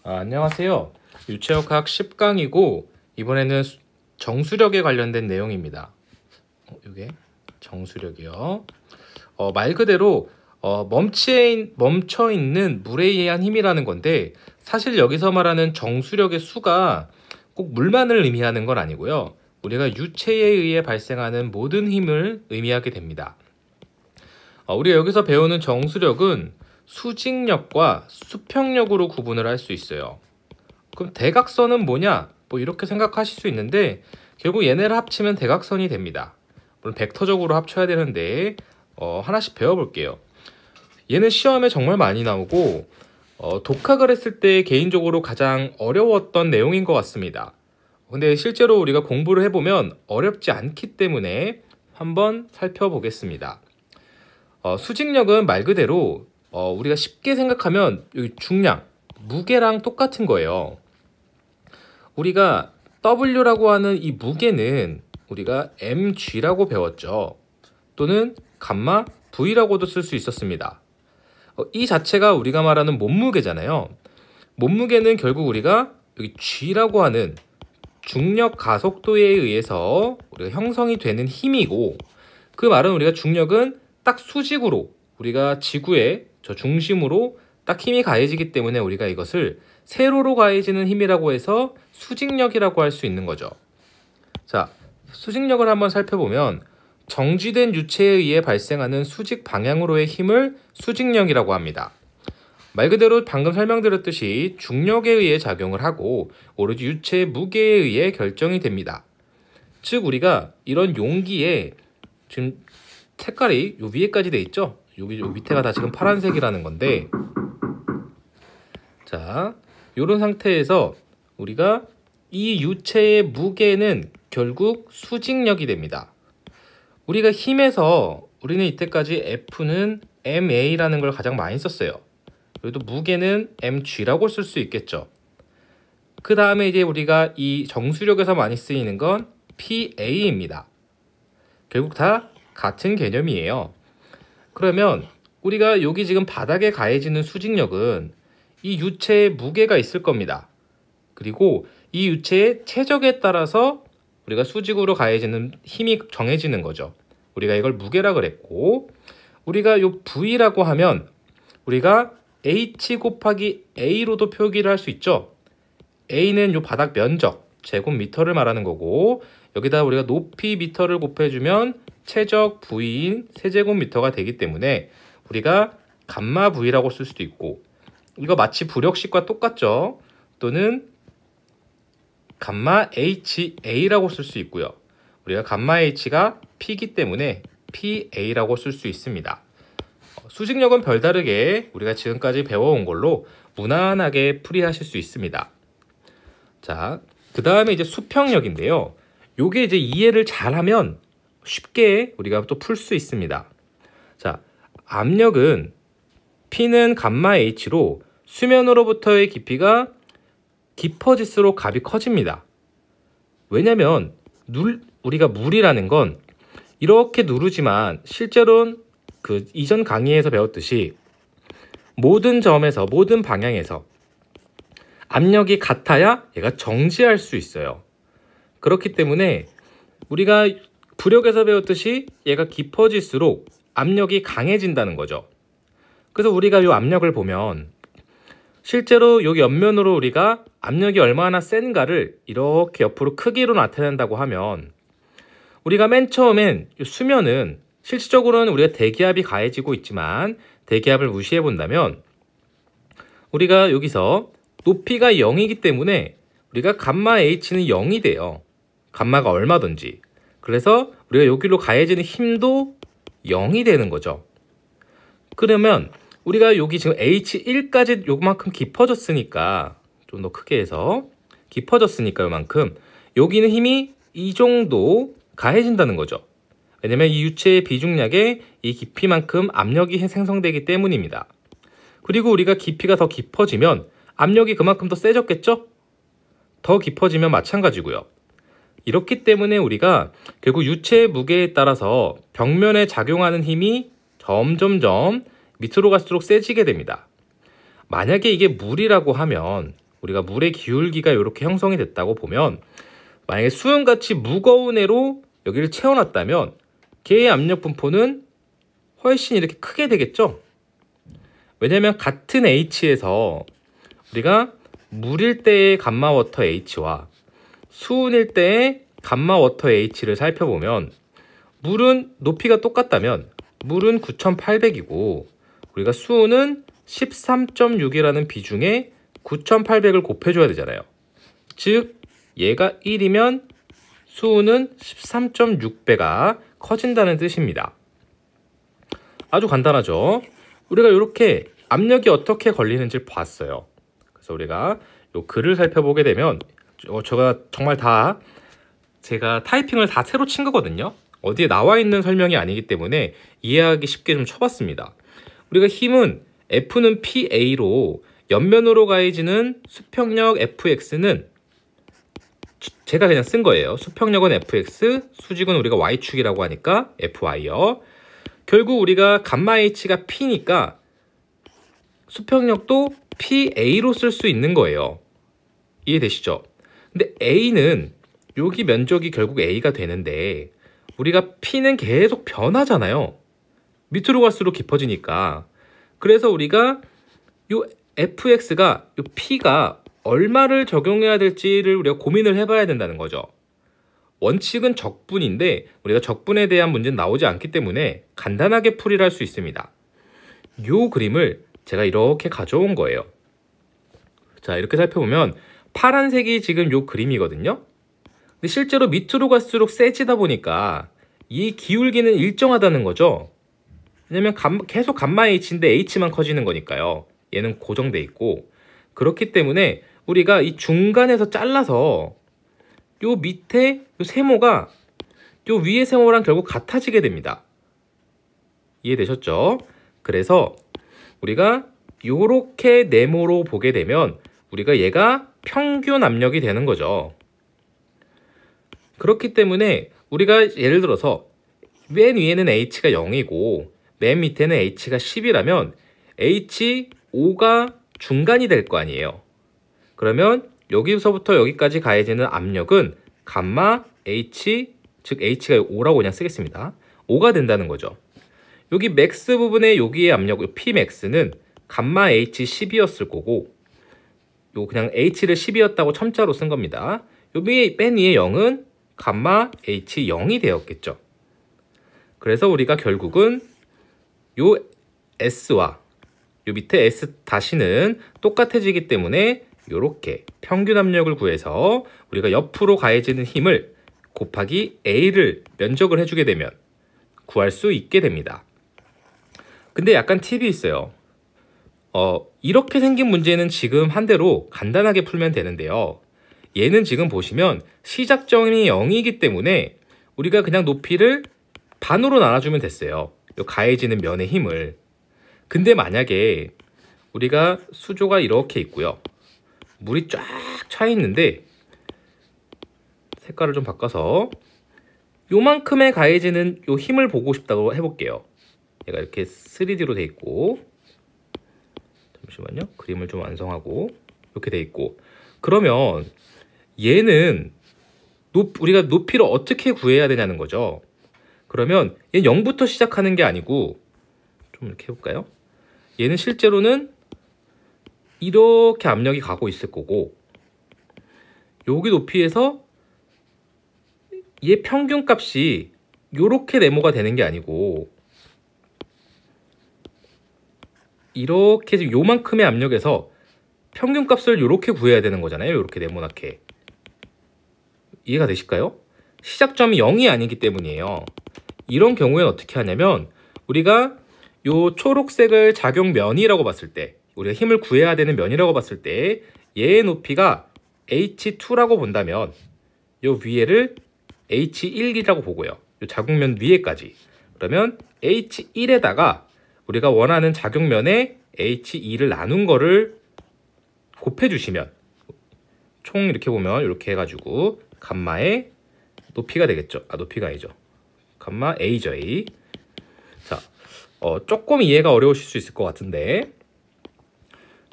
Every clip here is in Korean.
안녕하세요. 유체역학 10강이고 이번에는 정수력에 관련된 내용입니다. 이게 정수력이요. 말 그대로 멈춰 있는 물에 의한 힘이라는 건데, 사실 여기서 말하는 정수력의 수가 꼭 물만을 의미하는 건 아니고요. 우리가 유체에 의해 발생하는 모든 힘을 의미하게 됩니다. 우리가 여기서 배우는 정수력은 수직력과 수평력으로 구분을 할 수 있어요. 그럼 대각선은 뭐냐? 이렇게 생각하실 수 있는데, 결국 얘네를 합치면 대각선이 됩니다. 물론 벡터적으로 합쳐야 되는데 하나씩 배워볼게요. 얘는 시험에 정말 많이 나오고 독학을 했을 때 개인적으로 가장 어려웠던 내용인 것 같습니다. 근데 실제로 우리가 공부를 해보면 어렵지 않기 때문에 한번 살펴보겠습니다. 수직력은 말 그대로 우리가 쉽게 생각하면 여기 중량, 무게랑 똑같은 거예요. 우리가 W라고 하는 이 무게는 우리가 mg라고 배웠죠. 또는 감마 V라고도 쓸 수 있었습니다. 이 자체가 우리가 말하는 몸무게잖아요. 몸무게는 결국 우리가 여기 g라고 하는 중력 가속도에 의해서 우리가 형성이 되는 힘이고, 그 말은 우리가 중력은 딱 수직으로 우리가 지구의 저 중심으로 딱 힘이 가해지기 때문에 우리가 이것을 세로로 가해지는 힘이라고 해서 수직력이라고 할 수 있는 거죠. 자, 수직력을 한번 살펴보면 정지된 유체에 의해 발생하는 수직 방향으로의 힘을 수직력이라고 합니다. 말 그대로 방금 설명드렸듯이 중력에 의해 작용을 하고 오로지 유체의 무게에 의해 결정이 됩니다. 즉 우리가 이런 용기에 지금 색깔이 요 위에까지 돼 있죠? 여기 요 밑에가 다 지금 파란색이라는 건데, 자, 이런 상태에서 우리가 이 유체의 무게는 결국 수직력이 됩니다. 우리가 힘에서 우리는 이때까지 F는 ma라는 걸 가장 많이 썼어요. 그래도 무게는 mg라고 쓸 수 있겠죠. 그 다음에 이제 우리가 이 정수력에서 많이 쓰이는 건 pa입니다. 결국 다 같은 개념이에요. 그러면 우리가 여기 지금 바닥에 가해지는 수직력은 이 유체의 무게가 있을 겁니다. 그리고 이 유체의 최적에 따라서 우리가 수직으로 가해지는 힘이 정해지는 거죠. 우리가 이걸 무게라 그랬고, 우리가 요 V라고 하면 우리가 H 곱하기 A로도 표기를 할 수 있죠. A는 요 바닥 면적, 제곱미터를 말하는 거고, 여기다 우리가 높이 미터를 곱해주면 최적 V인 세제곱미터가 되기 때문에 우리가 감마 V라고 쓸 수도 있고, 이거 마치 부력식과 똑같죠. 또는 감마 HA라고 쓸 수 있고요. 우리가 감마 H가 P이기 때문에 PA라고 쓸 수 있습니다. 수직력은 별다르게 우리가 지금까지 배워온 걸로 무난하게 풀이하실 수 있습니다. 자, 그 다음에 이제 수평력인데요. 요게 이제 이해를 잘하면 쉽게 우리가 또 풀 수 있습니다. 자, 압력은 P는 감마 H로 수면으로부터의 깊이가 깊어질수록 값이 커집니다. 왜냐면 우리가 물이라는 건 이렇게 누르지만 실제로는 그 이전 강의에서 배웠듯이 모든 점에서 모든 방향에서 압력이 같아야 얘가 정지할 수 있어요. 그렇기 때문에 우리가 부력에서 배웠듯이 얘가 깊어질수록 압력이 강해진다는 거죠. 그래서 우리가 이 압력을 보면 실제로 여기 옆면으로 우리가 압력이 얼마나 센가를 이렇게 옆으로 크기로 나타낸다고 하면, 우리가 맨 처음엔 수면은 실질적으로는 우리가 대기압이 가해지고 있지만 대기압을 무시해 본다면 우리가 여기서 높이가 0이기 때문에 우리가 감마 H는 0이 돼요. 감마가 얼마든지. 그래서 우리가 여기로 가해지는 힘도 0이 되는 거죠. 그러면 우리가 여기 지금 H1까지 요만큼 깊어졌으니까, 좀 더 크게 해서 깊어졌으니까 요만큼 여기는 힘이 이 정도 가해진다는 거죠. 왜냐면 이 유체의 비중량에 이 깊이만큼 압력이 생성되기 때문입니다. 그리고 우리가 깊이가 더 깊어지면 압력이 그만큼 더 세졌겠죠? 더 깊어지면 마찬가지고요. 이렇기 때문에 우리가 결국 유체의 무게에 따라서 벽면에 작용하는 힘이 점점점 밑으로 갈수록 세지게 됩니다. 만약에 이게 물이라고 하면 우리가 물의 기울기가 이렇게 형성이 됐다고 보면 만약에 수은같이 무거운 애로 여기를 채워놨다면 걔의 압력 분포는 훨씬 이렇게 크게 되겠죠? 왜냐면 같은 H에서 우리가 물일 때의 감마워터 H와 수은일 때의 감마워터 H를 살펴보면 물은 높이가 똑같다면 물은 9,800이고 우리가 수은은 13.6이라는 비중에 9,800을 곱해줘야 되잖아요. 즉 얘가 1이면 수은은 13.6배가 커진다는 뜻입니다. 아주 간단하죠. 우리가 이렇게 압력이 어떻게 걸리는지 봤어요. 그래서 우리가 이 글을 살펴보게 되면 제가 정말 다 제가 타이핑을 다 새로 친 거거든요. 어디에 나와 있는 설명이 아니기 때문에 이해하기 쉽게 좀 쳐봤습니다. 우리가 힘은 F는 PA로 옆면으로 가해지는 수평력 FX는 제가 그냥 쓴 거예요. 수평력은 FX, 수직은 우리가 Y축이라고 하니까 FY요. 결국 우리가 감마 H가 P니까 수평력도 PA로 쓸 수 있는 거예요. 이해되시죠? 근데 A는 여기 면적이 결국 A가 되는데 우리가 P는 계속 변하잖아요. 밑으로 갈수록 깊어지니까. 그래서 우리가 요 FX가 요 P가 얼마를 적용해야 될지를 우리가 고민을 해봐야 된다는 거죠. 원칙은 적분인데 우리가 적분에 대한 문제는 나오지 않기 때문에 간단하게 풀이를 할 수 있습니다. 요 그림을 제가 이렇게 가져온 거예요. 자, 이렇게 살펴보면 파란색이 지금 요 그림이거든요. 근데 실제로 밑으로 갈수록 세지다 보니까 이 기울기는 일정하다는 거죠. 왜냐면 계속 감마 H인데 H만 커지는 거니까요. 얘는 고정돼 있고 그렇기 때문에 우리가 이 중간에서 잘라서 요 밑에 요 세모가 요 위의 세모랑 결국 같아지게 됩니다. 이해되셨죠? 그래서 우리가 요렇게 네모로 보게 되면 우리가 얘가 평균 압력이 되는 거죠. 그렇기 때문에 우리가 예를 들어서 맨 위에는 H가 0이고 맨 밑에는 H가 10이라면 H5가 중간이 될 거 아니에요. 그러면 여기서부터 여기까지 가해지는 압력은 감마 H, 즉 H가 5라고 그냥 쓰겠습니다. 5가 된다는 거죠. 여기 맥스 부분의 여기의 압력, Pmax는 감마 H10이었을 거고 요 그냥 H를 10이었다고 첨자로 쓴 겁니다. 요 맨 위에 0은 감마 H0이 되었겠죠. 그래서 우리가 결국은 요 S와 요 밑에 S 다시는 똑같아지기 때문에 요렇게 평균 압력을 구해서 우리가 옆으로 가해지는 힘을 곱하기 A를 면적을 해주게 되면 구할 수 있게 됩니다. 근데 약간 팁이 있어요. 이렇게 생긴 문제는 지금 한 대로 간단하게 풀면 되는데요. 얘는 지금 보시면 시작점이 0이기 때문에 우리가 그냥 높이를 반으로 나눠주면 됐어요. 요 가해지는 면의 힘을. 근데 만약에 우리가 수조가 이렇게 있고요. 물이 쫙 차 있는데 색깔을 좀 바꿔서 요만큼의 가해지는 요 힘을 보고 싶다고 해볼게요. 얘가 이렇게 3D로 돼 있고 잠시만요. 그림을 좀 완성하고 이렇게 돼 있고 그러면 얘는 우리가 높이를 어떻게 구해야 되냐는 거죠. 그러면 얘는 0부터 시작하는 게 아니고 좀 이렇게 해볼까요? 얘는 실제로는 이렇게 압력이 가고 있을 거고 여기 높이에서 얘 평균값이 이렇게 네모가 되는 게 아니고 이렇게 지금 요만큼의 압력에서 평균값을 이렇게 구해야 되는 거잖아요. 이렇게 네모나게. 이해가 되실까요? 시작점이 0이 아니기 때문이에요. 이런 경우에는 어떻게 하냐면 우리가 요 초록색을 작용면이라고 봤을 때 우리가 힘을 구해야 되는 면이라고 봤을 때 얘의 높이가 H2라고 본다면 요 위에를 H1이라고 보고요. 요 작용면 위에까지. 그러면 H1에다가 우리가 원하는 작용면에 H2를 나눈 거를 곱해주시면 총 이렇게 보면 이렇게 해가지고 감마의 높이가 되겠죠. 높이가 아니죠. 감마 A죠. A. 자, 조금 이해가 어려우실 수 있을 것 같은데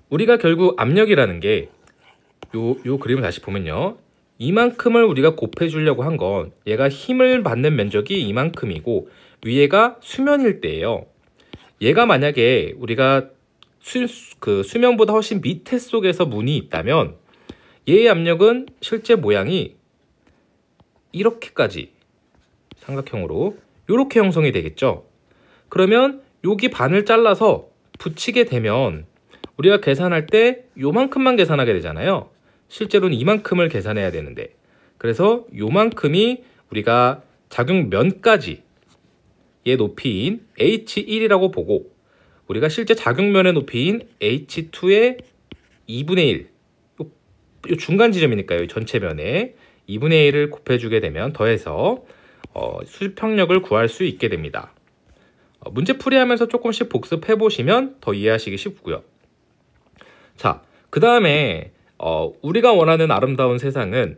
우리가 결국 압력이라는 게 요 그림을 다시 보면요. 이만큼을 우리가 곱해주려고 한 건 얘가 힘을 받는 면적이 이만큼이고 위에가 수면일 때예요. 얘가 만약에 우리가 수면보다 훨씬 밑에 속에서 문이 있다면 얘의 압력은 실제 모양이 이렇게까지 삼각형으로 이렇게 형성이 되겠죠. 그러면 여기 반을 잘라서 붙이게 되면 우리가 계산할 때 요만큼만 계산하게 되잖아요. 실제로는 이만큼을 계산해야 되는데, 그래서 요만큼이 우리가 작용면까지 얘 높이인 H1이라고 보고 우리가 실제 작용면의 높이인 H2의 2분의 1, 요 중간 지점이니까요. 전체 면에 2분의 1을 곱해주게 되면 더해서 수평력을 구할 수 있게 됩니다. 문제 풀이하면서 조금씩 복습해 보시면 더 이해하시기 쉽고요. 자, 그 다음에 우리가 원하는 아름다운 세상은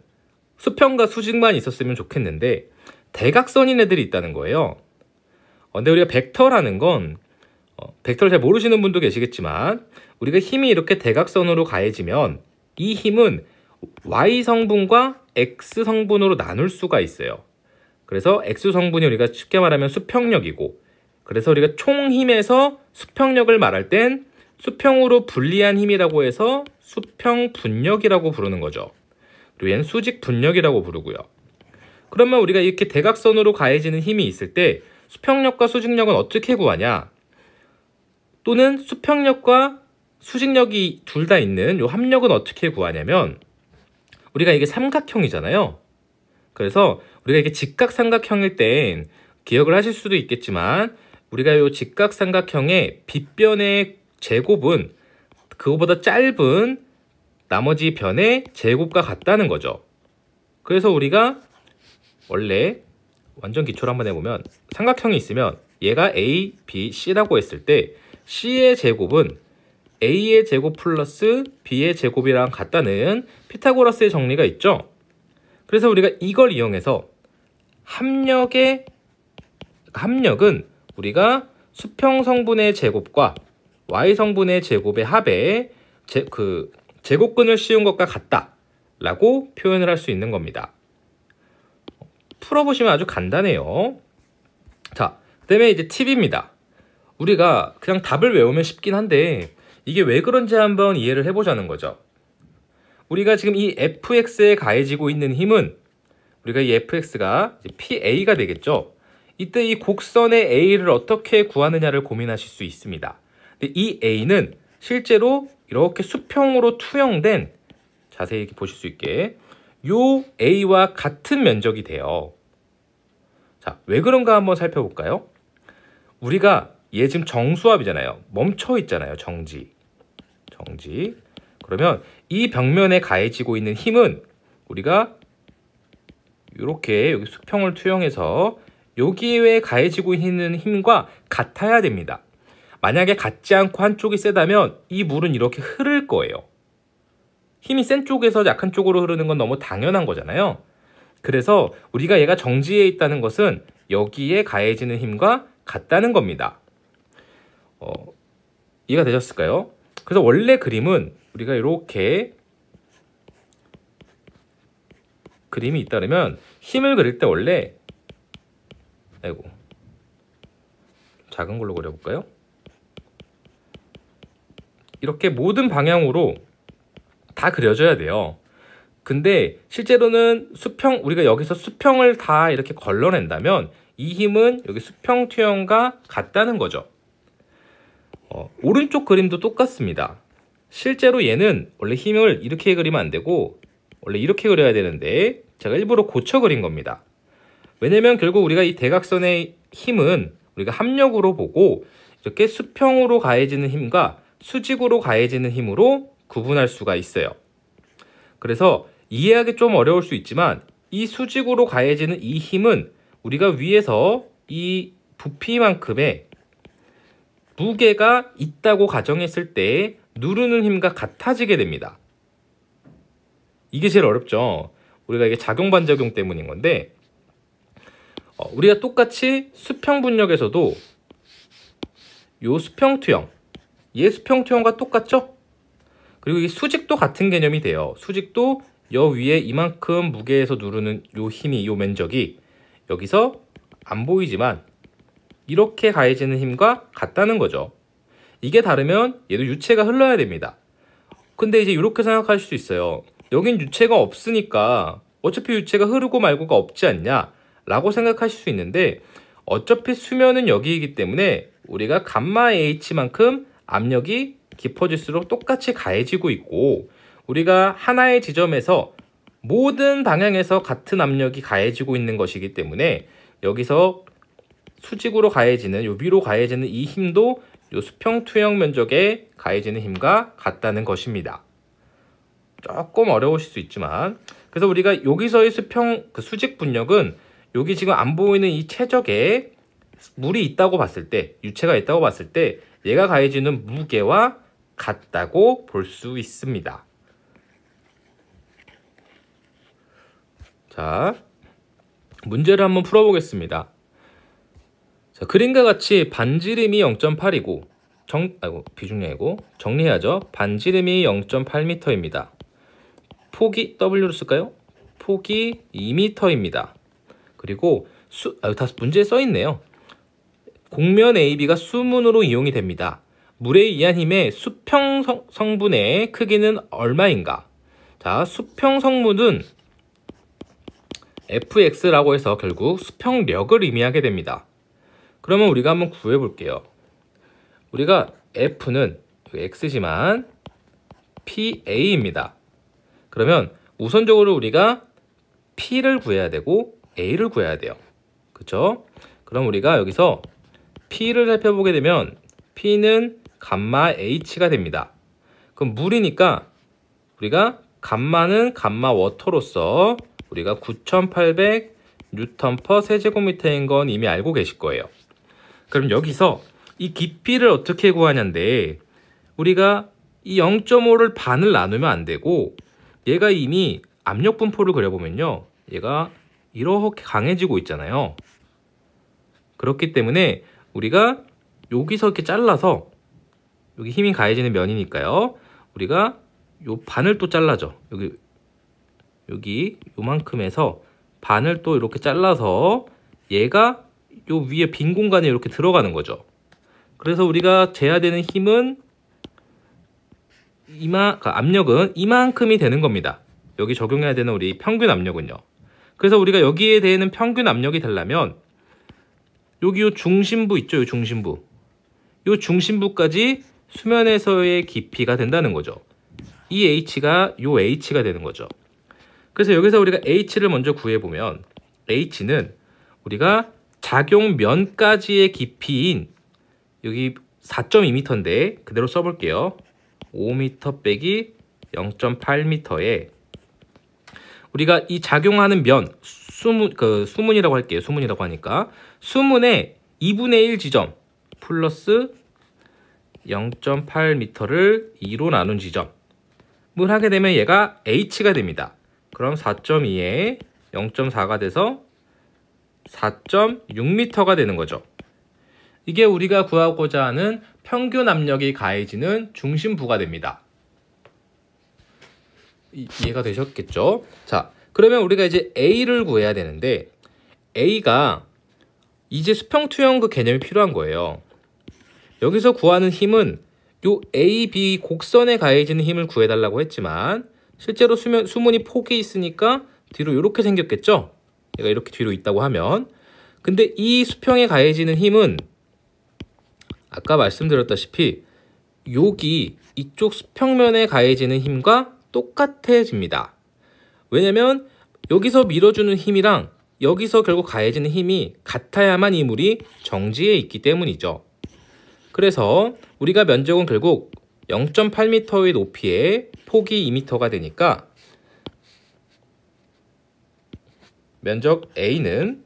수평과 수직만 있었으면 좋겠는데 대각선인 애들이 있다는 거예요. 근데 우리가 벡터라는 건 벡터를 잘 모르시는 분도 계시겠지만 우리가 힘이 이렇게 대각선으로 가해지면 이 힘은 Y 성분과 X 성분으로 나눌 수가 있어요. 그래서 X 성분이 우리가 쉽게 말하면 수평력이고, 그래서 우리가 총 힘에서 수평력을 말할 땐 수평으로 분리한 힘이라고 해서 수평 분력이라고 부르는 거죠. 그리고 얘는 수직 분력이라고 부르고요. 그러면 우리가 이렇게 대각선으로 가해지는 힘이 있을 때 수평력과 수직력은 어떻게 구하냐? 또는 수평력과 수직력이 둘 다 있는 이 합력은 어떻게 구하냐면, 우리가 이게 삼각형이잖아요. 그래서 우리가 이게 직각삼각형일 땐 기억을 하실 수도 있겠지만 우리가 이 직각삼각형의 빗변의 제곱은 그거보다 짧은 나머지 변의 제곱과 같다는 거죠. 그래서 우리가 원래 완전 기초를 한번 해보면 삼각형이 있으면 얘가 A, B, C라고 했을 때 C의 제곱은 A의 제곱 플러스 B의 제곱이랑 같다는 피타고라스의 정리가 있죠. 그래서 우리가 이걸 이용해서 합력은 우리가 수평 성분의 제곱과 Y 성분의 제곱의 합에 제곱근을 씌운 것과 같다 라고 표현을 할 수 있는 겁니다. 풀어보시면 아주 간단해요. 자, 그 다음에 이제 팁입니다. 우리가 그냥 답을 외우면 쉽긴 한데 이게 왜 그런지 한번 이해를 해보자는 거죠. 우리가 지금 이 fx에 가해지고 있는 힘은 우리가 이 fx가 PA가 되겠죠. 이때 이 곡선의 A를 어떻게 구하느냐를 고민하실 수 있습니다. 근데 이 A는 실제로 이렇게 수평으로 투영된, 자세히 보실 수 있게 요 A와 같은 면적이 돼요. 자, 왜 그런가 한번 살펴볼까요? 우리가 얘 지금 정수압이잖아요. 멈춰 있잖아요. 정지. 그러면 이 벽면에 가해지고 있는 힘은 우리가 이렇게 여기 수평을 투영해서 여기에 가해지고 있는 힘과 같아야 됩니다. 만약에 같지 않고 한쪽이 세다면 이 물은 이렇게 흐를 거예요. 힘이 센 쪽에서 약한 쪽으로 흐르는 건 너무 당연한 거잖아요. 그래서 우리가 얘가 정지해 있다는 것은 여기에 가해지는 힘과 같다는 겁니다. 이해가 되셨을까요? 그래서 원래 그림은 우리가 이렇게 그림이 있다면 힘을 그릴 때 원래 작은 걸로 그려볼까요? 이렇게 모든 방향으로 다 그려져야 돼요. 근데 실제로는 우리가 여기서 수평을 다 이렇게 걸러낸다면 이 힘은 여기 수평 투영과 같다는 거죠. 오른쪽 그림도 똑같습니다. 실제로 얘는 원래 힘을 이렇게 그리면 안 되고 원래 이렇게 그려야 되는데 제가 일부러 고쳐 그린 겁니다. 왜냐면 결국 우리가 이 대각선의 힘은 우리가 합력으로 보고 이렇게 수평으로 가해지는 힘과 수직으로 가해지는 힘으로 구분할 수가 있어요. 그래서 이해하기 좀 어려울 수 있지만 이 수직으로 가해지는 이 힘은 우리가 위에서 이 부피만큼의 무게가 있다고 가정했을 때 누르는 힘과 같아지게 됩니다. 이게 제일 어렵죠. 우리가 이게 작용 반작용 때문인 건데 우리가 똑같이 수평 분력에서도 요 수평 투영, 얘 수평 투영과 똑같죠? 그리고 이 수직도 같은 개념이 돼요. 수직도 여 위에 이만큼 무게에서 누르는 요 힘이, 요 면적이 여기서 안 보이지만 이렇게 가해지는 힘과 같다는 거죠. 이게 다르면 얘도 유체가 흘러야 됩니다. 근데 이제 이렇게 생각하실 수 있어요. 여긴 유체가 없으니까 어차피 유체가 흐르고 말고가 없지 않냐 라고 생각하실 수 있는데, 어차피 수면은 여기이기 때문에 우리가 감마 H만큼 압력이 깊어질수록 똑같이 가해지고 있고, 우리가 하나의 지점에서 모든 방향에서 같은 압력이 가해지고 있는 것이기 때문에 여기서 수직으로 가해지는, 요 위로 가해지는 이 힘도 요 수평 투영 면적에 가해지는 힘과 같다는 것입니다. 조금 어려우실 수 있지만, 그래서 우리가 여기서의 수직 분력은 여기 지금 안 보이는 이 최적에 물이 있다고 봤을 때, 유체가 있다고 봤을 때 얘가 가해지는 무게와 같다고 볼 수 있습니다. 자, 문제를 한번 풀어보겠습니다. 자, 그림과 같이 반지름이 0.8이고 비중량이고 정리해야죠. 반지름이 0.8m입니다. 폭이 W로 쓸까요? 폭이 2m입니다. 그리고 다 문제에 써 있네요. 곡면 AB가 수문으로 이용이 됩니다. 물에 의한 힘의 수평 성분의 크기는 얼마인가? 자, 수평 성분은 Fx라고 해서 결국 수평력을 의미하게 됩니다. 그러면 우리가 한번 구해 볼게요. 우리가 F는 X지만 PA입니다. 그러면 우선적으로 우리가 P를 구해야 되고 A를 구해야 돼요. 그쵸? 그럼 우리가 여기서 P를 살펴보게 되면 P는 감마 H가 됩니다. 그럼 물이니까 우리가 감마는 감마 워터로서 우리가 9,800 뉴턴 퍼 세제곱미터인 건 이미 알고 계실 거예요. 그럼 여기서 이 깊이를 어떻게 구하냐인데, 우리가 이 0.5를 반을 나누면 안 되고, 얘가 이미 압력 분포를 그려보면요, 얘가 이렇게 강해지고 있잖아요. 그렇기 때문에 우리가 여기서 이렇게 잘라서, 여기 힘이 가해지는 면이니까요, 우리가 요 반을 또 잘라줘. 여기 요만큼에서 반을 또 이렇게 잘라서 얘가 요 위에 빈 공간에 이렇게 들어가는 거죠. 그래서 우리가 재야 되는 힘은 압력은 이만큼이 되는 겁니다. 여기 적용해야 되는 우리 평균 압력은요. 그래서 우리가 여기에 대는 평균 압력이 되려면 여기 요 중심부 있죠, 요 중심부. 요 중심부까지 수면에서의 깊이가 된다는 거죠. 이 H가 요 H가 되는 거죠. 그래서 여기서 우리가 H를 먼저 구해보면, H는 우리가 작용면까지의 깊이인 여기 4.2m인데 그대로 써볼게요. 5m 빼기 0.8m에 우리가 이 작용하는 면, 수문이라고 할게요. 수문이라고 하니까 수문의 2분의 1 지점 플러스 0.8m를 2로 나눈 지점을 하게 되면 얘가 H가 됩니다. 그럼 4.2에 0.4가 돼서 4.6m가 되는 거죠. 이게 우리가 구하고자 하는 평균 압력이 가해지는 중심부가 됩니다. 이해가 되셨겠죠? 자, 그러면 우리가 이제 A를 구해야 되는데, A가 이제 수평투영 그 개념이 필요한 거예요. 여기서 구하는 힘은 요 A, B 곡선에 가해지는 힘을 구해달라고 했지만, 실제로 수문이 폭이 있으니까 뒤로 이렇게 생겼겠죠? 얘가 이렇게 뒤로 있다고 하면. 근데 이 수평에 가해지는 힘은 아까 말씀드렸다시피 여기 이쪽 수평면에 가해지는 힘과 똑같아집니다. 왜냐면 여기서 밀어주는 힘이랑 여기서 결국 가해지는 힘이 같아야만 이 물이 정지해 있기 때문이죠. 그래서 우리가 면적은 결국 0.8m의 높이에 폭이 2m가 되니까 면적 A는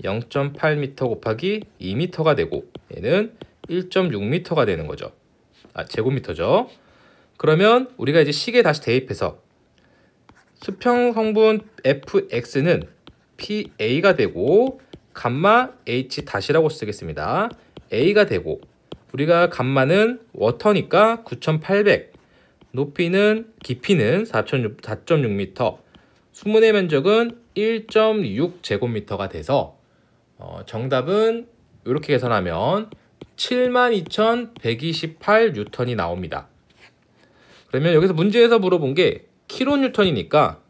0.8m 곱하기 2m가 되고, 얘는 1.6m가 되는 거죠. 제곱미터죠. 그러면 우리가 이제 식에 다시 대입해서 수평 성분 Fx는 PA가 되고 감마 H 다시라고 쓰겠습니다. A가 되고, 우리가 감마는 워터니까 9,800 깊이는 4.6m, 수문의 면적은 1.6제곱미터가 돼서 정답은 이렇게 계산하면 72,128N이 나옵니다. 그러면 여기서 문제에서 물어본 게 킬로뉴턴이니까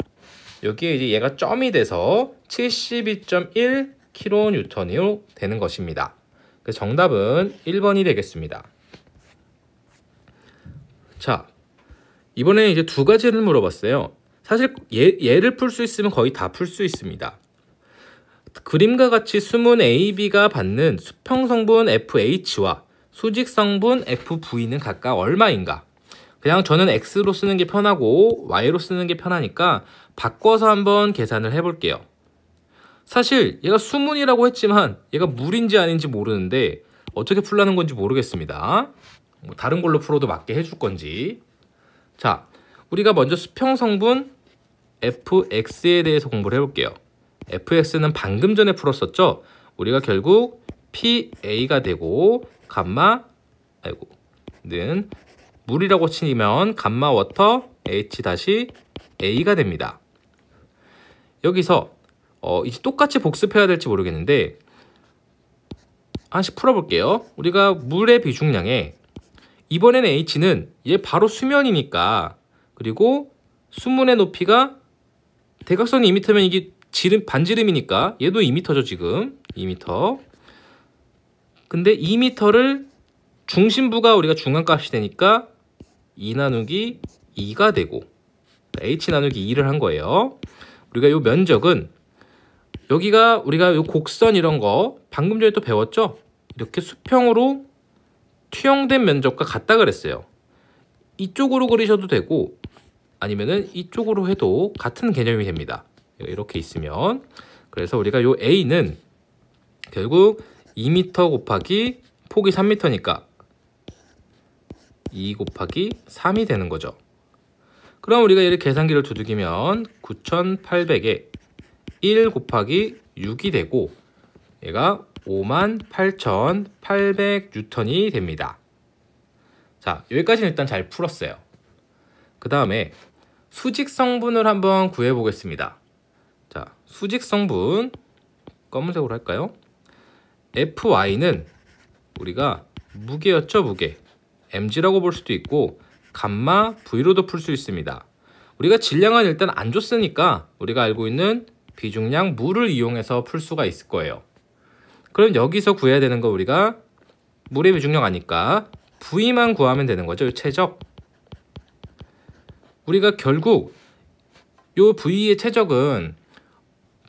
여기에 이제 얘가 점이 돼서 72.1kN으로 되는 것입니다. 그래서 정답은 1번이 되겠습니다. 자, 이번에 이제 두 가지를 물어봤어요. 사실 얘를 풀 수 있으면 거의 다 풀 수 있습니다. 그림과 같이 수문 AB가 받는 수평성분 FH와 수직성분 FV는 각각 얼마인가? 그냥 저는 X로 쓰는 게 편하고 Y로 쓰는 게 편하니까 바꿔서 한번 계산을 해볼게요. 사실 얘가 수문이라고 했지만 얘가 물인지 아닌지 모르는데 어떻게 풀라는 건지 모르겠습니다. 뭐 다른 걸로 풀어도 맞게 해줄 건지. 자, 우리가 먼저 수평성분 fx에 대해서 공부를 해볼게요. fx는 방금 전에 풀었었죠. 우리가 결국 pa가 되고 는 물이라고 치면 감마 워터 h-a가 됩니다. 여기서 이제 똑같이 복습해야 될지 모르겠는데 하나씩 풀어볼게요. 우리가 물의 비중량에 이번에는 h는 얘 바로 수면이니까, 그리고 수문의 높이가 대각선이 2m면 이게 반지름이니까 얘도 2m죠. 지금 2m. 근데 2m를 중심부가 우리가 중간값이 되니까 2 나누기 2가 되고 h 나누기 2를 한 거예요. 우리가 요 면적은 여기가 우리가 요 곡선 이런 거 방금 전에 또 배웠죠? 이렇게 수평으로 투영된 면적과 같다 그랬어요. 이쪽으로 그리셔도 되고 아니면은 이쪽으로 해도 같은 개념이 됩니다. 이렇게 있으면. 그래서 우리가 요 A는 결국 2m 곱하기 폭이 3m니까 2 곱하기 3이 되는 거죠. 그럼 우리가 얘를 계산기를 두들기면 9,800에 1 곱하기 6이 되고 얘가 58,800N이 됩니다. 자, 여기까지는 일단 잘 풀었어요. 그 다음에 수직성분을 한번 구해보겠습니다. 자, 수직성분 검은색으로 할까요? FY는 우리가 무게였죠, 무게. mg라고 볼 수도 있고 감마 v로도 풀 수 있습니다. 우리가 질량은 일단 안 줬으니까 우리가 알고 있는 비중량 물을 이용해서 풀 수가 있을 거예요. 그럼 여기서 구해야 되는 거 우리가 물의 비중량 아니까 V만 구하면 되는 거죠. 최적. 우리가 결국 요 V의 최적은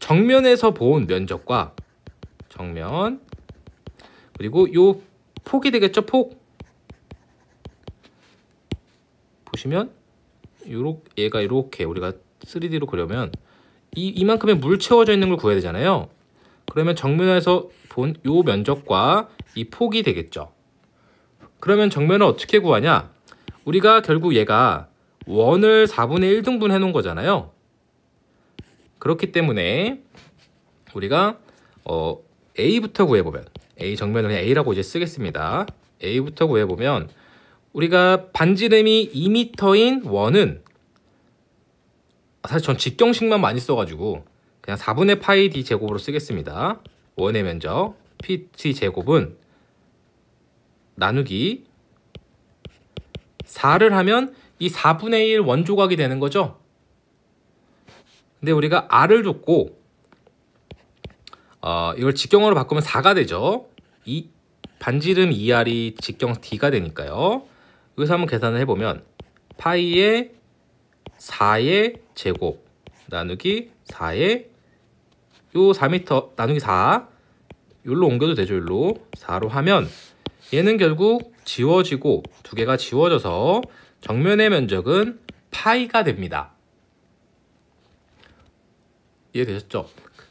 정면에서 본 면적과 정면 그리고 요 폭이 되겠죠. 폭. 보시면 얘가 이렇게 우리가 3D로 그려면 이만큼의 물 채워져 있는 걸 구해야 되잖아요. 그러면 정면에서 본 요 면적과 이 폭이 되겠죠. 그러면 정면을 어떻게 구하냐? 우리가 결국 얘가 원을 4분의 1등분 해놓은 거잖아요. 그렇기 때문에 우리가 A부터 구해보면 A 정면을 A라고 이제 쓰겠습니다. A부터 구해보면 우리가 반지름이 2m인 원은 사실 전 직경식만 많이 써가지고 그냥 4분의 파이 d 제곱으로 쓰겠습니다. 원의 면적 pt 제곱은 나누기 4를 하면 이 4분의 1 원조각이 되는 거죠. 근데 우리가 r을 줬고 이걸 직경으로 바꾸면 4가 되죠. 이 반지름 2r이 직경 d가 되니까요. 여기서 한번 계산을 해보면 파이의 4의 제곱 나누기 4의 요 4m 나누기 4 여기로 옮겨도 되죠. 여기로 4로 하면 얘는 결국 지워지고 두 개가 지워져서 정면의 면적은 파이가 됩니다. 이해되셨죠?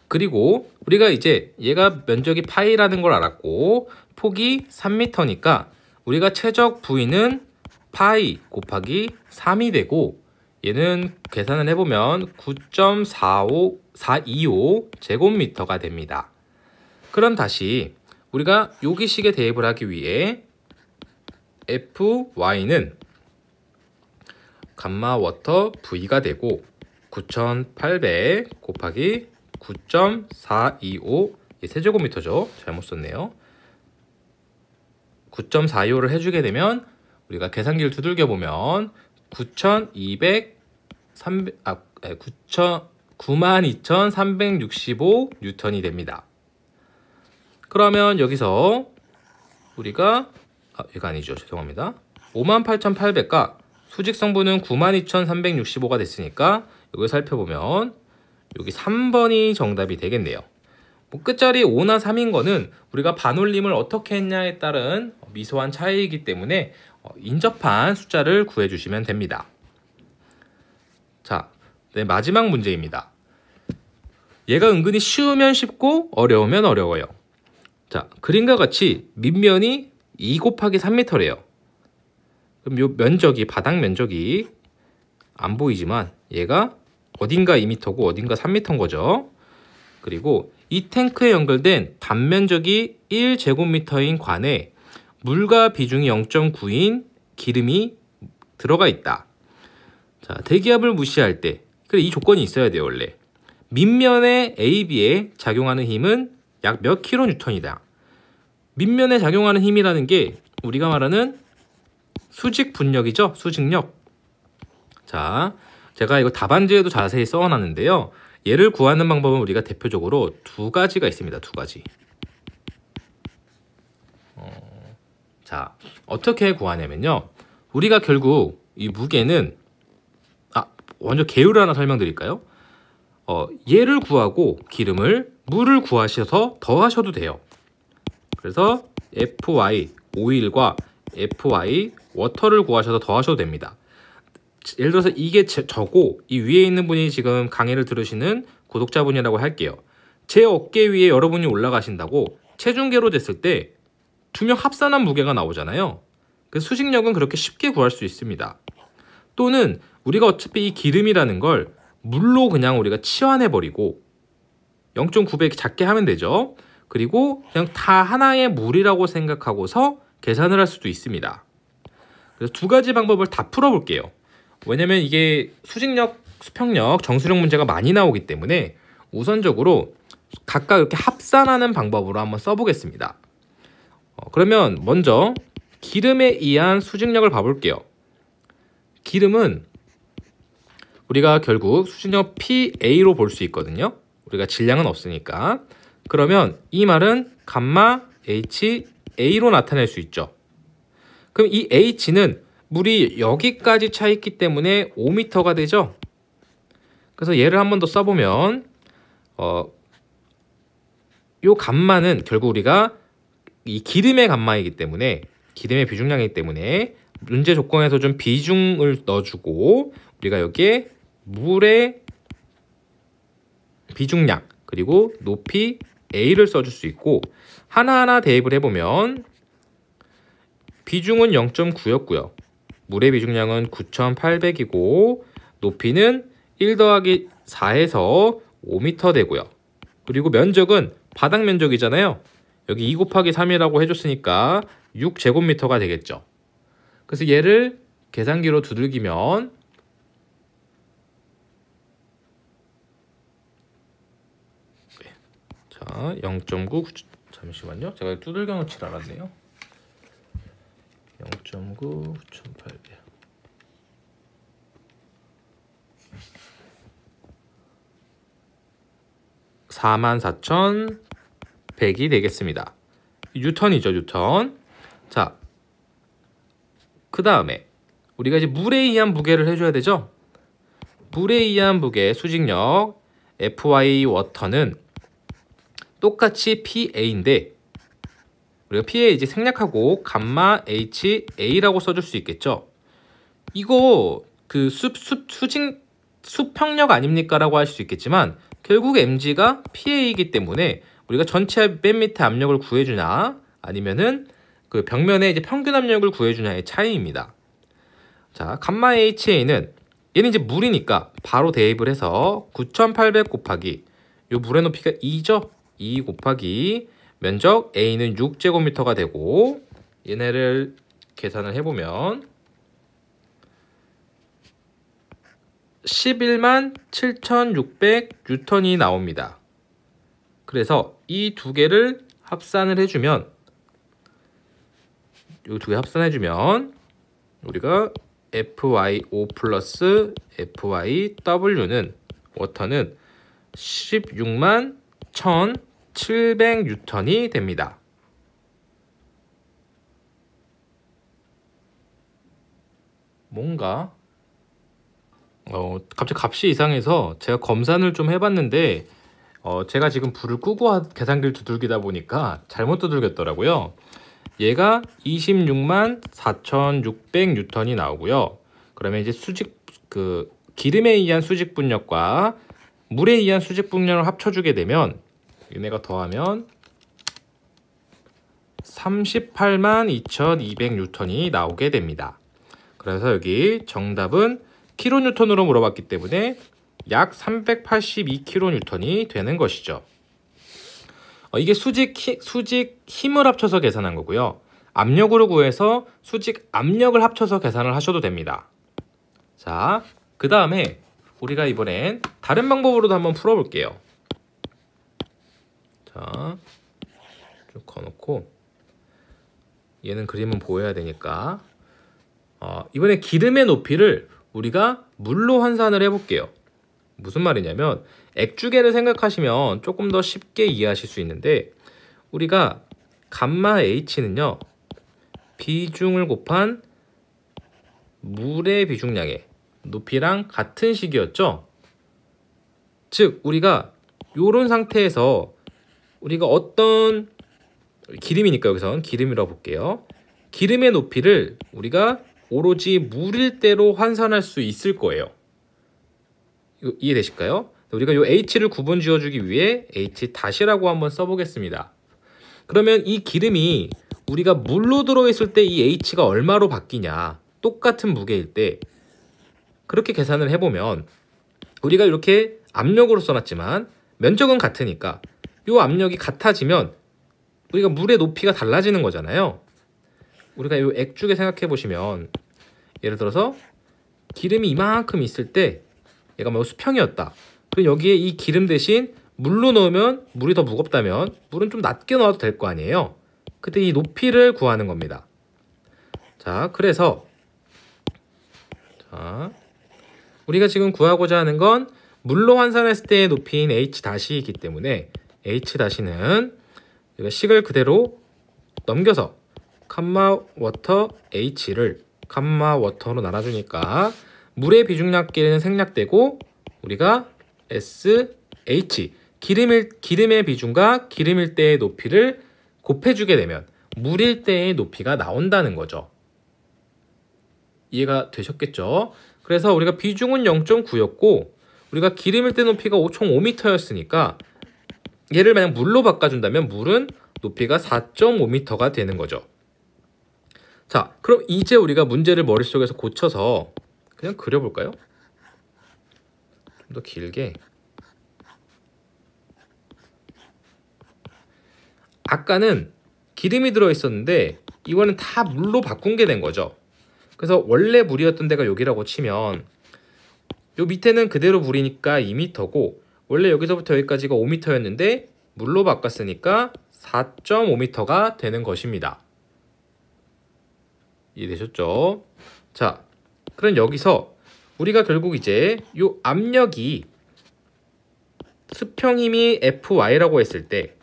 그리고 우리가 이제 얘가 면적이 파이라는 걸 알았고 폭이 3m니까 우리가 최적 V는 파이 곱하기 3이 되고 얘는 계산을 해보면 9.425 제곱미터가 됩니다. 그럼 다시 우리가 여기식에 대입을 하기 위해 FY는 감마 워터 V가 되고 9800 곱하기 9.425 세제곱미터죠. 잘못 썼네요. 9.425를 해주게 되면 우리가 계산기를 두들겨 보면 92,365 뉴턴이 됩니다. 그러면 여기서 우리가 이거 아니죠. 죄송합니다. 58,800과 수직 성분은 92,365가 됐으니까 여기 살펴보면 여기 3번이 정답이 되겠네요. 뭐 끝자리 5나 3인 거는 우리가 반올림을 어떻게 했냐에 따른 미소한 차이이기 때문에 인접한 숫자를 구해주시면 됩니다. 자, 네, 마지막 문제입니다. 얘가 은근히 쉬우면 쉽고 어려우면 어려워요. 자, 그림과 같이 밑면이 2 곱하기 3m래요. 그럼 요 면적이, 바닥 면적이 안 보이지만 얘가 어딘가 2m고 어딘가 3m인 거죠. 그리고 이 탱크에 연결된 반면적이 1제곱미터인 관에 물과 비중이 0.9인 기름이 들어가 있다. 자, 대기압을 무시할 때, 그래 이 조건이 있어야 돼요 원래. 밑면의 AB에 작용하는 힘은 약 몇 킬로뉴턴이다. 밑면에 작용하는 힘이라는 게 우리가 말하는 수직 분력이죠. 수직력. 자, 제가 이거 답안지에도 자세히 써놨는데요. 얘를 구하는 방법은 우리가 대표적으로 두 가지가 있습니다. 두 가지. 자, 어떻게 구하냐면요. 우리가 결국 이 무게는 먼저 계율을 하나 설명드릴까요? 얘를 구하고 물을 구하셔서 더하셔도 돼요. 그래서 FY 오일과 FY 워터를 구하셔서 더하셔도 됩니다. 예를 들어서 이게 저고 이 위에 있는 분이 지금 강의를 들으시는 구독자분이라고 할게요. 제 어깨 위에 여러분이 올라가신다고 체중계로 쟀을 때 두 명 합산한 무게가 나오잖아요. 그래서 수직력은 그렇게 쉽게 구할 수 있습니다. 또는 우리가 어차피 이 기름이라는 걸 물로 그냥 우리가 치환해버리고 0.9배 작게 하면 되죠. 그리고 그냥 다 하나의 물이라고 생각하고서 계산을 할 수도 있습니다. 그래서 두 가지 방법을 다 풀어볼게요. 왜냐면 이게 수직력, 수평력, 정수력 문제가 많이 나오기 때문에 우선적으로 각각 이렇게 합산하는 방법으로 한번 써보겠습니다. 그러면 먼저 기름에 의한 수직력을 봐볼게요. 기름은 우리가 결국 수직력 PA로 볼 수 있거든요. 우리가 질량은 없으니까. 그러면 이 말은 감마 HA로 나타낼 수 있죠. 그럼 이 H는 물이 여기까지 차 있기 때문에 5m가 되죠. 그래서 얘를 한 번 더 써보면 요 감마는 결국 우리가 이 기름의 감마이기 때문에 기름의 비중량이기 때문에 문제 조건에서 좀 비중을 넣어주고 우리가 여기에 물의 비중량 그리고 높이 A를 써줄 수 있고 하나하나 대입을 해보면 비중은 0.9였고요. 물의 비중량은 9,800이고 높이는 1 더하기 4에서 5m 되고요. 그리고 면적은 바닥 면적이잖아요. 여기 2 곱하기 3이라고 해줬으니까 6제곱미터가 되겠죠. 그래서 얘를 계산기로 두들기면 자 0.9 잠시만요. 제가 두들겨 놓질 않았네요. 0.9 9,800 44,100이 되겠습니다. 뉴턴이죠, 뉴턴. 자, 그 다음에 우리가 이제 물에 의한 무게를 해줘야 되죠. 물에 의한 무게 수직력 FY 워터는 똑같이 PA인데 우리가 PA 이제 생략하고 감마 HA라고 써줄 수 있겠죠. 이거 그 수평력 아닙니까? 라고 할 수 있겠지만 결국 mg가 PA이기 때문에 우리가 전체 맨 밑에 압력을 구해주냐 아니면은 그 벽면에 이제 평균 압력을 구해주냐의 차이입니다. 자, 감마 HA는 얘는 이제 물이니까 바로 대입을 해서 9,800 곱하기 요 물의 높이가 2죠. 2 곱하기 면적 A는 6제곱미터가 되고 얘네를 계산을 해보면 11만 7,600 뉴턴이 나옵니다. 그래서 이 두 개를 합산을 해주면, 이 두 개 합산해주면 우리가 FYO 플러스 FYW는 워터는 16만 1,700 뉴턴이 됩니다. 뭔가 갑자기 값이 이상해서 제가 검산을 좀 해봤는데 제가 지금 불을 끄고 계산기를 두들기다 보니까 잘못 두들겼더라고요. 얘가 26만 4,600 뉴턴이 나오고요. 그러면 이제 기름에 의한 수직 분력과 물에 의한 수직 분력을 합쳐주게 되면 얘네가 더하면 38만 2,200 뉴턴이 나오게 됩니다. 그래서 여기 정답은 킬로뉴턴으로 물어봤기 때문에 약 382킬로뉴턴이 되는 것이죠. 이게 수직 힘을 합쳐서 계산한 거고요. 압력으로 구해서 수직 압력을 합쳐서 계산을 하셔도 됩니다. 자, 그 다음에 우리가 이번엔 다른 방법으로도 한번 풀어볼게요. 자, 쭉 거놓고 얘는 그림은 보여야 되니까 이번에 기름의 높이를 우리가 물로 환산을 해볼게요. 무슨 말이냐면 액주계를 생각하시면 조금 더 쉽게 이해하실 수 있는데 우리가 감마 H는요 비중을 곱한 물의 비중량의 높이랑 같은 식이었죠. 즉 우리가 이런 상태에서 우리가 어떤 기름이니까 여기선 기름이라고 볼게요. 기름의 높이를 우리가 오로지 물일 대로 환산할 수 있을 거예요. 이거 이해되실까요? 우리가 이 H를 구분 지어주기 위해 H-라고 한번 써보겠습니다. 그러면 이 기름이 우리가 물로 들어있을 때 이 H가 얼마로 바뀌냐, 똑같은 무게일 때 그렇게 계산을 해보면 우리가 이렇게 압력으로 써놨지만 면적은 같으니까 이 압력이 같아지면 우리가 물의 높이가 달라지는 거잖아요. 우리가 이 액죽에 생각해 보시면 예를 들어서 기름이 이만큼 있을 때 얘가 뭐 수평이었다. 그럼 여기에 이 기름 대신 물로 넣으면 물이 더 무겁다면 물은 좀 낮게 넣어도 될 거 아니에요. 그때 이 높이를 구하는 겁니다. 자, 그래서 우리가 지금 구하고자 하는 건 물로 환산했을 때의 높이인 H-이기 때문에 H-는 우리가 식을 그대로 넘겨서 캄마 워터 H를 캄마 워터로 나눠주니까 물의 비중량끼리는 생략되고 우리가 SH 기름의 비중과 기름일 때의 높이를 곱해주게 되면 물일 때의 높이가 나온다는 거죠. 이해가 되셨겠죠? 그래서 우리가 비중은 0.9였고 우리가 기름일 때 높이가 총 5m였으니까 얘를 만약 물로 바꿔준다면 물은 높이가 4.5m가 되는 거죠. 자, 그럼 이제 우리가 문제를 머릿속에서 고쳐서 그냥 그려볼까요? 좀 더 길게. 아까는 기름이 들어있었는데 이거는 다 물로 바꾼 게 된 거죠. 그래서 원래 물이었던 데가 여기라고 치면 요 밑에는 그대로 물이니까 2m고 원래 여기서부터 여기까지가 5m였는데 물로 바꿨으니까 4.5m가 되는 것입니다. 이해되셨죠? 자, 그럼 여기서 우리가 결국 이제 요 압력이 수평힘이 FY라고 했을 때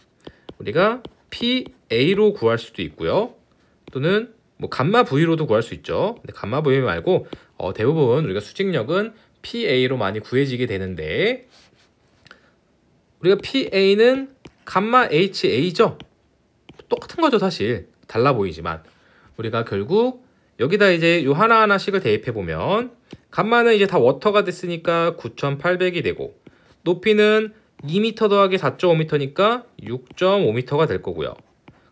우리가 PA로 구할 수도 있고요. 또는 뭐 감마 V로도 구할 수 있죠. 근데 감마 V 말고 대부분 우리가 수직력은 PA로 많이 구해지게 되는데 우리가 PA는 감마 HA죠. 똑같은 거죠 사실. 달라 보이지만 우리가 결국 여기다 이제 요 하나하나씩을 대입해 보면 감마는 이제 다 워터가 됐으니까 9,800이 되고 높이는 2m 더하기 4.5m니까 6.5m가 될 거고요.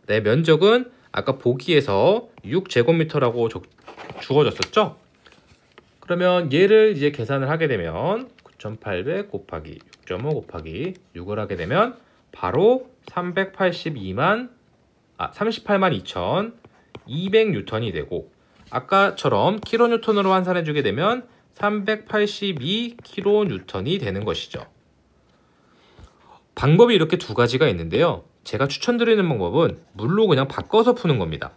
네, 면적은 아까 보기에서 6제곱미터라고 주어졌었죠? 그러면 얘를 이제 계산을 하게 되면 9,800 곱하기 6.5 곱하기 6을 하게 되면 바로 38만 2,200 뉴턴이 되고 아까처럼 킬로뉴턴으로 환산해 주게 되면 382kN이 되는 것이죠. 방법이 이렇게 두 가지가 있는데요. 제가 추천드리는 방법은 물로 그냥 바꿔서 푸는 겁니다.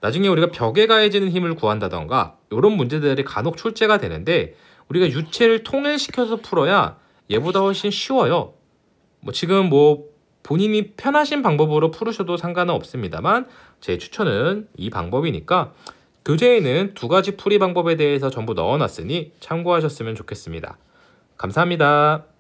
나중에 우리가 벽에 가해지는 힘을 구한다던가 이런 문제들이 간혹 출제가 되는데 우리가 유체를 통일시켜서 풀어야 얘보다 훨씬 쉬워요. 지금 본인이 편하신 방법으로 풀으셔도 상관은 없습니다만 제 추천은 이 방법이니까 교재에는 두 가지 풀이 방법에 대해서 전부 넣어놨으니 참고하셨으면 좋겠습니다. 감사합니다.